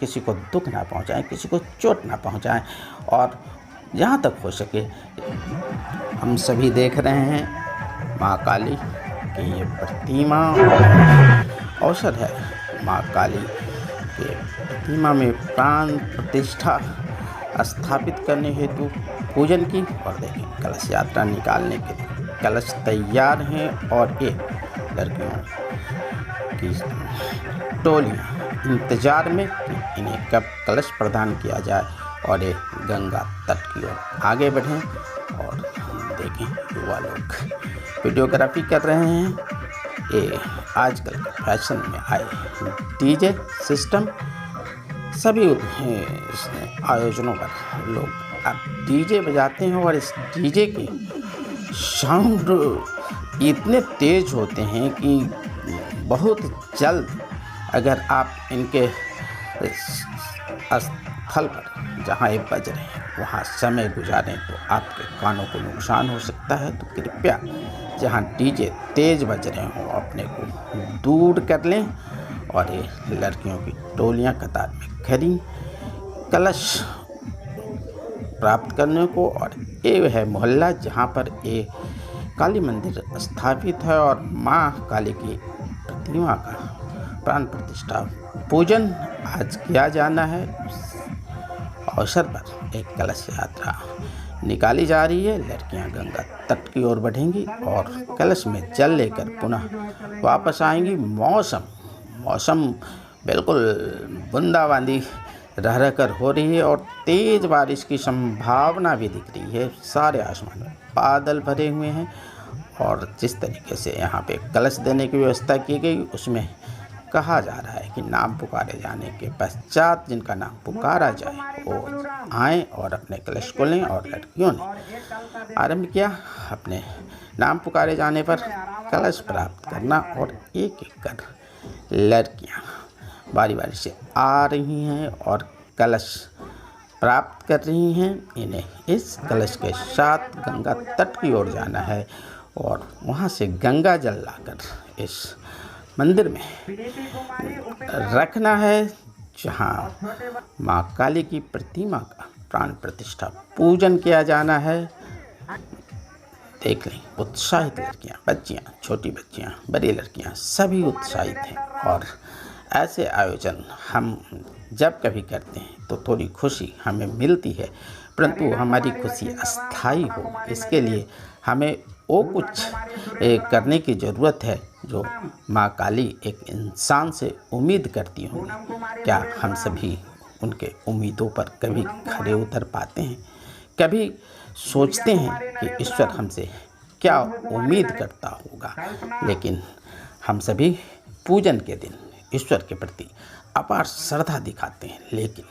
किसी को दुख ना पहुंचाएं, किसी को चोट ना पहुंचाएं। और जहाँ तक हो सके हम सभी देख रहे हैं माँ काली की ये प्रतिमा अवसर है माँ काली के प्रतिमा में प्राण प्रतिष्ठा स्थापित करने हेतु पूजन की। और देखें कलश यात्रा निकालने के लिए कलश तैयार हैं और ये लड़कियों की टोलियाँ इंतजार में कि इन्हें कब कलश प्रदान किया जाए और ये गंगा तट की ओर आगे बढ़ें। और देखें युवा लोग वीडियोग्राफी कर रहे हैं। ये आजकल के फैशन में आए डीजे सिस्टम सभी आयोजनों पर लोग अब डीजे बजाते हैं और इस डीजे के साउंड इतने तेज होते हैं कि बहुत जल्द अगर आप इनके स्थल पर जहाँ ये बज रहे हैं वहाँ समय गुजारें तो आपके कानों को नुकसान हो सकता है। तो कृपया जहाँ डीजे तेज बज रहे हों अपने को दूर कर लें। और ये लड़कियों की टोलियाँ कतार में खड़ी कलश प्राप्त करने को। और ये है मोहल्ला जहाँ पर ये काली मंदिर स्थापित है और माँ काली की प्रतिमा का प्राण प्रतिष्ठा पूजन आज किया जाना है। अवसर पर एक कलश यात्रा निकाली जा रही है। लड़कियां गंगा तट की ओर बढ़ेंगी और कलश में जल लेकर पुनः वापस आएंगी। मौसम बिल्कुल बूंदाबांदी रह कर हो रही है और तेज़ बारिश की संभावना भी दिख रही है। सारे आसमान में बादल भरे हुए हैं और जिस तरीके से यहाँ पे कलश देने की व्यवस्था की गई उसमें कहा जा रहा है कि नाम पुकारे जाने के पश्चात जिनका नाम पुकारा जाए वो आएँ और अपने कलश को लें। और लड़कियों ने आरंभ किया अपने नाम पुकारे जाने पर कलश प्राप्त करना। और एक एक कर लड़कियां बारी बारी से आ रही हैं और कलश प्राप्त कर रही हैं। इन्हें इस कलश के साथ गंगा तट की ओर जाना है और वहाँ से गंगा जल लाकर इस मंदिर में रखना है जहाँ माँ काली की प्रतिमा का प्राण प्रतिष्ठा पूजन किया जाना है। देख लें उत्साहित लड़कियाँ, बच्चियाँ, छोटी बच्चियाँ, बड़ी लड़कियाँ सभी उत्साहित हैं। और ऐसे आयोजन हम जब कभी करते हैं तो थोड़ी खुशी हमें मिलती है, परंतु हमारी खुशी अस्थायी हो इसके लिए हमें वो कुछ करने की ज़रूरत है जो माँ काली एक इंसान से उम्मीद करती होंगी। क्या हम सभी उनके उम्मीदों पर कभी खरे उतर पाते हैं? कभी सोचते हैं कि ईश्वर हमसे क्या उम्मीद करता होगा? लेकिन हम सभी पूजन के दिन ईश्वर के प्रति अपार श्रद्धा दिखाते हैं, लेकिन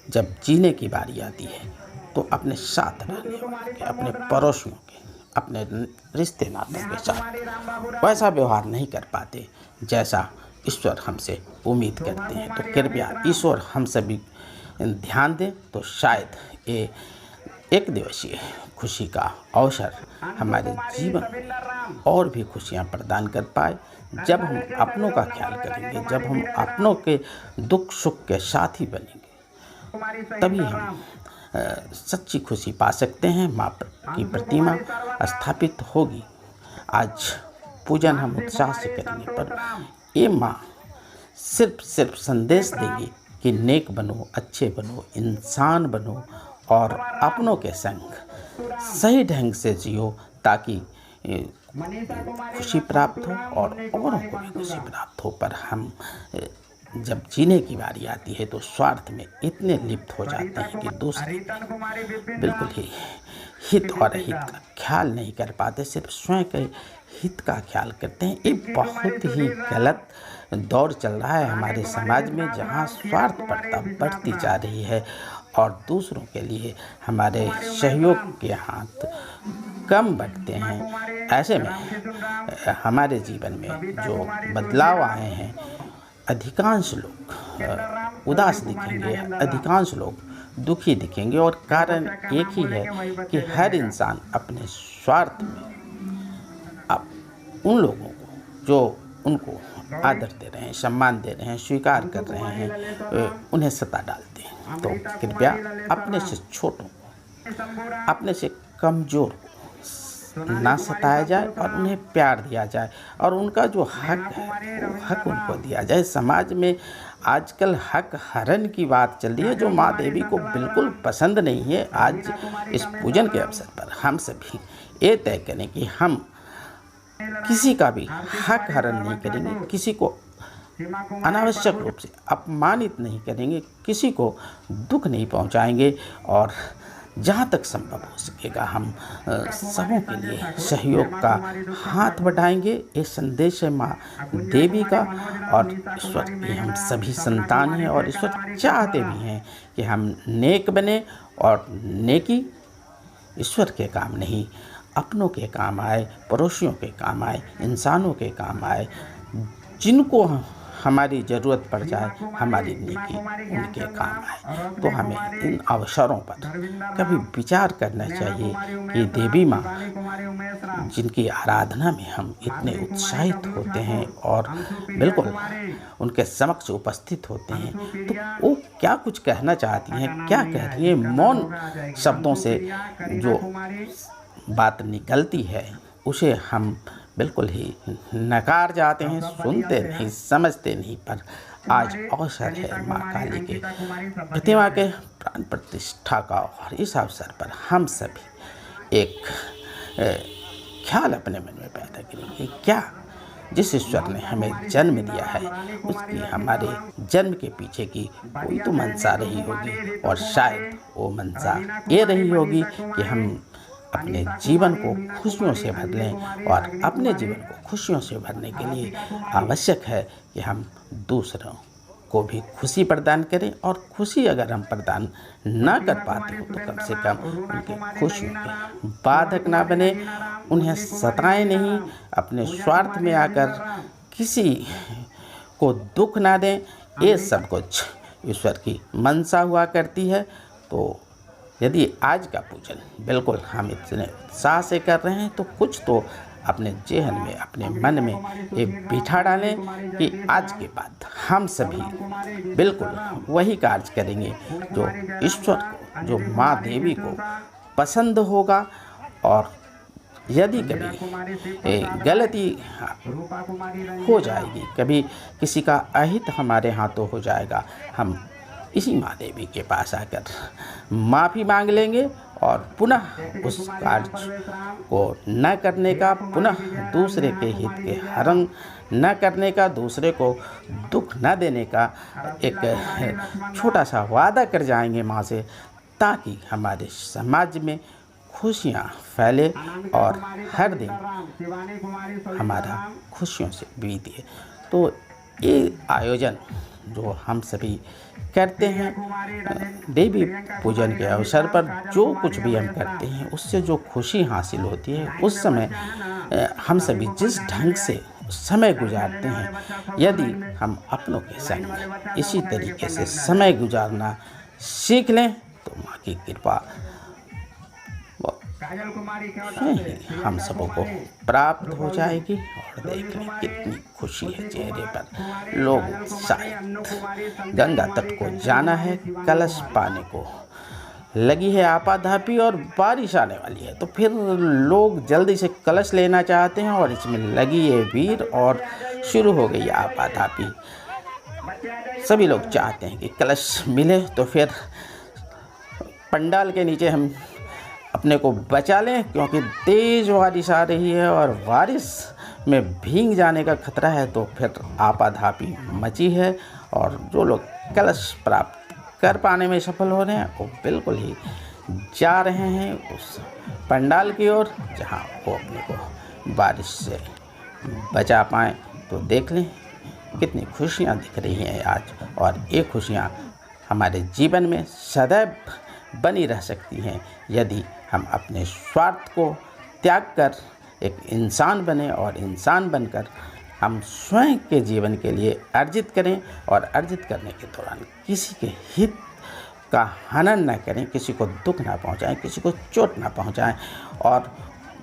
जब जीने की बारी आती है तो अपने साथ रहने वाले के, अपने पड़ोसियों के, अपने रिश्ते नातों के साथ वैसा व्यवहार नहीं कर पाते जैसा ईश्वर हमसे उम्मीद करते हैं। तो कृपया ईश्वर हम सभी ध्यान दें तो शायद ये एक दिवसीय खुशी का अवसर हमारे जीवन में और भी खुशियाँ प्रदान कर पाए। जब हम अपनों का ख्याल करेंगे, जब हम अपनों के दुख सुख के साथी बनेंगे, तभी हम सच्ची खुशी पा सकते हैं। माँ की प्रतिमा स्थापित होगी, आज पूजन हम उत्साह से करेंगे, पर ये माँ सिर्फ संदेश देगी कि नेक बनो, अच्छे बनो, इंसान बनो और अपनों के संग सही ढंग से जियो ताकि खुशी प्राप्त हो और औरों को भी खुशी प्राप्त हो। पर हम जब जीने की बारी आती है तो स्वार्थ में इतने लिप्त हो जाते हैं कि दूसरे बिल्कुल ही हित और अहित का ख्याल नहीं कर पाते, सिर्फ स्वयं के हित का ख्याल करते हैं। ये बहुत ही गलत दौर चल रहा है हमारे समाज में, जहाँ स्वार्थपरता बढ़ती जा रही है और दूसरों के लिए हमारे सहयोग के हाथ कम बढ़ते हैं। ऐसे में हमारे जीवन में जो बदलाव आए हैं, अधिकांश लोग उदास दिखेंगे, अधिकांश लोग दुखी दिखेंगे और कारण एक ही है कि हर इंसान अपने स्वार्थ में अब उन लोगों को जो उनको आदर दे रहे हैं, सम्मान दे रहे हैं, स्वीकार कर रहे हैं, उन्हें सता डालते हैं। तो कृपया अपने से छोटों, अपने से कमज़ोर को ना सताया जाए और उन्हें प्यार दिया जाए और उनका जो हक है वो हक उनको दिया जाए। समाज में आजकल हक हरण की बात चल रही है, जो माँ देवी को बिल्कुल पसंद नहीं है। आज इस पूजन के अवसर पर हम सभी ये तय करें कि हम किसी का भी हक हरण नहीं करेंगे, किसी को अनावश्यक रूप से अपमानित नहीं करेंगे, किसी को दुख नहीं पहुंचाएंगे और जहाँ तक संभव हो सकेगा हम सबों के लिए सहयोग का हाथ बढ़ाएंगे। ये संदेश है माँ देवी का और ईश्वर की हम सभी संतान हैं और ईश्वर चाहते भी हैं कि हम नेक बने और नेकी ईश्वर के काम नहीं, अपनों के काम आए, पड़ोसियों के काम आए, इंसानों के काम आए। जिनको हमारी ज़रूरत पड़ जाए, हमारी नेकी उनके काम आए। तो हमें इन अवसरों पर कभी विचार करना चाहिए कि देवी माँ जिनकी आराधना में हम इतने उत्साहित होते हैं और बिल्कुल उनके समक्ष उपस्थित होते हैं, तो वो क्या कुछ कहना चाहती हैं, क्या कह रही हैं। मौन शब्दों से जो बात निकलती है उसे हम बिल्कुल ही नकार जाते हैं, सुनते नहीं, समझते नहीं। पर आज अवसर है माँ काली के प्रतिमा के प्राण प्रतिष्ठा का और इस अवसर पर हम सभी एक ख्याल अपने मन में पैदा करेंगे। क्या जिस ईश्वर ने हमें जन्म दिया है उसकी हमारे जन्म के पीछे की कोई तो मंशा रही होगी और शायद वो मंशा ये रही होगी कि हम अपने जीवन को खुशियों से भर लें और अपने जीवन को खुशियों से भरने के लिए आवश्यक है कि हम दूसरों को भी खुशी प्रदान करें और खुशी अगर हम प्रदान ना कर पाते हो तो कम से कम उनके खुशियों के बाधक ना बने, उन्हें सताएं नहीं, अपने स्वार्थ में आकर किसी को दुख ना दें। ये सब कुछ ईश्वर की मनसा हुआ करती है। तो यदि आज का पूजन बिल्कुल हम इतने उत्साह से कर रहे हैं तो कुछ तो अपने जेहन में, अपने मन में ये बिठा डालें कि आज के बाद हम सभी बिल्कुल वही कार्य करेंगे जो ईश्वर को, जो माँ देवी को पसंद होगा। और यदि कभी गलती हो जाएगी, कभी किसी का अहित हमारे हाथों हो जाएगा, हम इसी माँ देवी के पास आकर माफ़ी मांग लेंगे और पुनः उस कार्य को न करने का, पुनः दूसरे के हित के हरण न करने का, दूसरे को दुख न देने का एक छोटा सा वादा कर जाएंगे माँ से, ताकि हमारे समाज में खुशियाँ फैले और हर दिन हमारा खुशियों से बीते। तो ये आयोजन जो हम सभी करते हैं देवी पूजन के अवसर पर, जो कुछ भी हम करते हैं उससे जो खुशी हासिल होती है, उस समय हम सभी जिस ढंग से समय गुजारते हैं, यदि हम अपनों के संग इसी तरीके से समय गुजारना सीख लें तो माँ की कृपा हम सबों को प्राप्त हो जाएगी। और देख लें कितनी खुशी है चेहरे पर। लोग उत्साहित, गंगा तट को जाना है, कलश पाने को लगी है आपाधापी और बारिश आने वाली है, तो फिर लोग जल्दी से कलश लेना चाहते हैं और इसमें लगी है वीर और शुरू हो गई आपाधापी। सभी लोग चाहते हैं कि कलश मिले तो फिर पंडाल के नीचे हम अपने को बचा लें, क्योंकि तेज़ बारिश आ रही है और बारिश में भीग जाने का खतरा है। तो फिर आपाधापी मची है और जो लोग कलश प्राप्त कर पाने में सफल हो रहे हैं वो बिल्कुल ही जा रहे हैं उस पंडाल की ओर जहां वो अपने को बारिश से बचा पाएँ। तो देख लें कितनी खुशियां दिख रही हैं आज, और ये खुशियां हमारे जीवन में सदैव बनी रह सकती हैं यदि हम अपने स्वार्थ को त्याग कर एक इंसान बने और इंसान बनकर हम स्वयं के जीवन के लिए अर्जित करें और अर्जित करने के दौरान किसी के हित का हनन न करें, किसी को दुख ना पहुंचाएं, किसी को चोट ना पहुंचाएं। और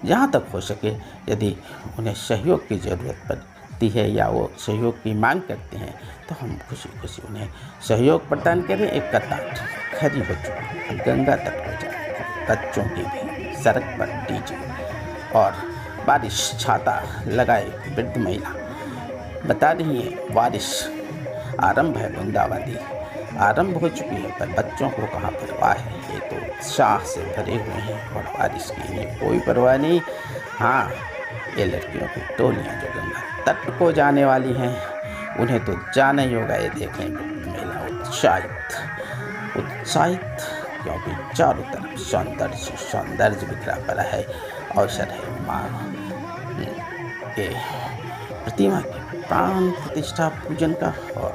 जहाँ तक हो सके यदि उन्हें सहयोग की ज़रूरत लगती है या वो सहयोग की मांग करते हैं तो हम खुशी खुशी उन्हें सहयोग प्रदान करें। एक कतार खड़ी हो चुकी, अब गंगा तट हो जाए, बच्चों की भी सड़क पर डीजे और बारिश छाता लगाए वृद्ध महिला बता रही है बारिश आरंभ है, बूंदाबांदी आरंभ हो चुकी है, पर बच्चों को कहाँ परवाह है। ये तो उत्साह से भरे हुए हैं और बारिश की इन्हें कोई परवाह नहीं। हाँ, ये लड़कियों की टोलियाँ जो गंगा तट को जाने वाली हैं उन्हें तो जाना ही होगा। ये देखें महिला उत्साहित क्योंकि चारों तरफ सौंदर्य बिखरा पड़ा है। अवसर है माँ के प्रतिमा के प्राण प्रतिष्ठा पूजन का और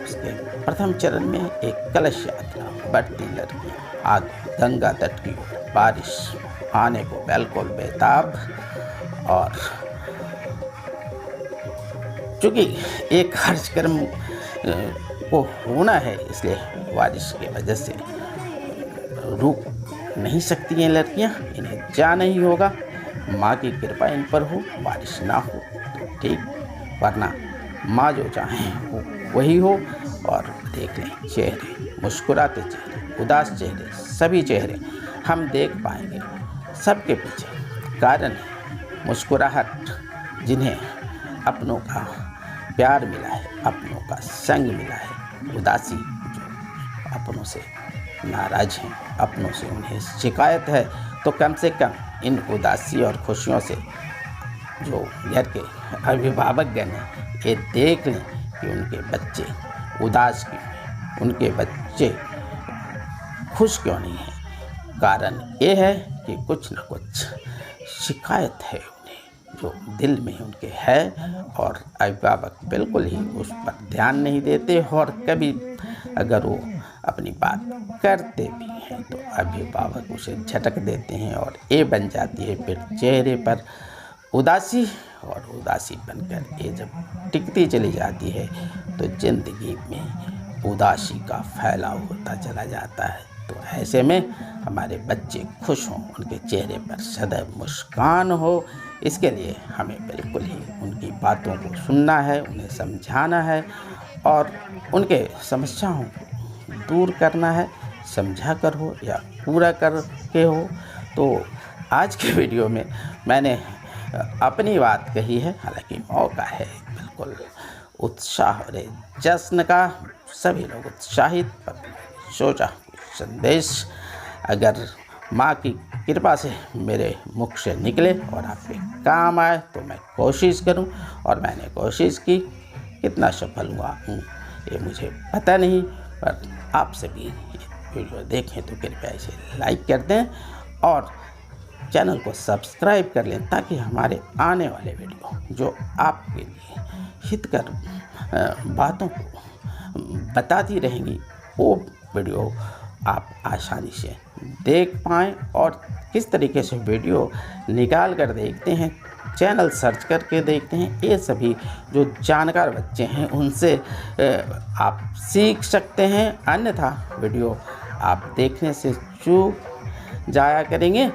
उसके प्रथम चरण में एक कलश यात्रा। बढ़ती लड़कियाँ आगे गंगा तट की ओर, बारिश आने को बिल्कुल बेताब। और चूँकि एक कार्यक्रम को होना है इसलिए बारिश की वजह से रुक नहीं सकती हैं लड़कियाँ, इन्हें जाना ही होगा। माँ की कृपा इन पर हो, बारिश ना हो तो ठीक, वरना माँ जो चाहें वो वही हो। और देख लें चेहरे, मुस्कुराते चेहरे, उदास चेहरे, सभी चेहरे हम देख पाएंगे। सबके पीछे कारण है मुस्कुराहट, जिन्हें अपनों का प्यार मिला है, अपनों का संग मिला है। उदासी जो अपनों से नाराज हैं, अपनों से उन्हें शिकायत है, तो कम से कम इन उदासी और खुशियों से जो घर के अभिभावकगण हैं ये देख लें कि उनके बच्चे उदास क्यों हैं, उनके बच्चे खुश क्यों नहीं हैं। कारण ये है कि कुछ न कुछ शिकायत है उन्हें जो दिल में उनके है, और अभिभावक बिल्कुल ही उस पर ध्यान नहीं देते। और कभी अगर वो अपनी बात करते भी हैं तो अभिभावक उसे झटक देते हैं और ये बन जाती है फिर चेहरे पर उदासी। और उदासी बनकर ये जब टिकती चली जाती है तो ज़िंदगी में उदासी का फैलाव होता चला जाता है। तो ऐसे में हमारे बच्चे खुश हों, उनके चेहरे पर सदैव मुस्कान हो, इसके लिए हमें बिल्कुल ही उनकी बातों को सुनना है, उन्हें समझाना है और उनके समस्याओं को दूर करना है। समझा कर हो या पूरा करके हो। तो आज के वीडियो में मैंने अपनी बात कही है, हालांकि मौका है बिल्कुल उत्साह और जश्न का, सभी लोग उत्साहित। पर सोचा संदेश अगर माँ की कृपा से मेरे मुख से निकले और आपके काम आए तो मैं कोशिश करूं, और मैंने कोशिश की। कितना सफल हुआ हूँ ये मुझे पता नहीं, पर आप सभी वीडियो देखें तो कृपया इसे लाइक कर दें और चैनल को सब्सक्राइब कर लें, ताकि हमारे आने वाले वीडियो जो आपके लिए हितकर बातों को बताती रहेंगी वो वीडियो आप आसानी से देख पाएँ। और किस तरीके से वीडियो निकाल कर देखते हैं, चैनल सर्च करके देखते हैं, ये सभी जो जानकार बच्चे हैं उनसे आप सीख सकते हैं। अन्यथा वीडियो आप देखने से चूक जाया करेंगे।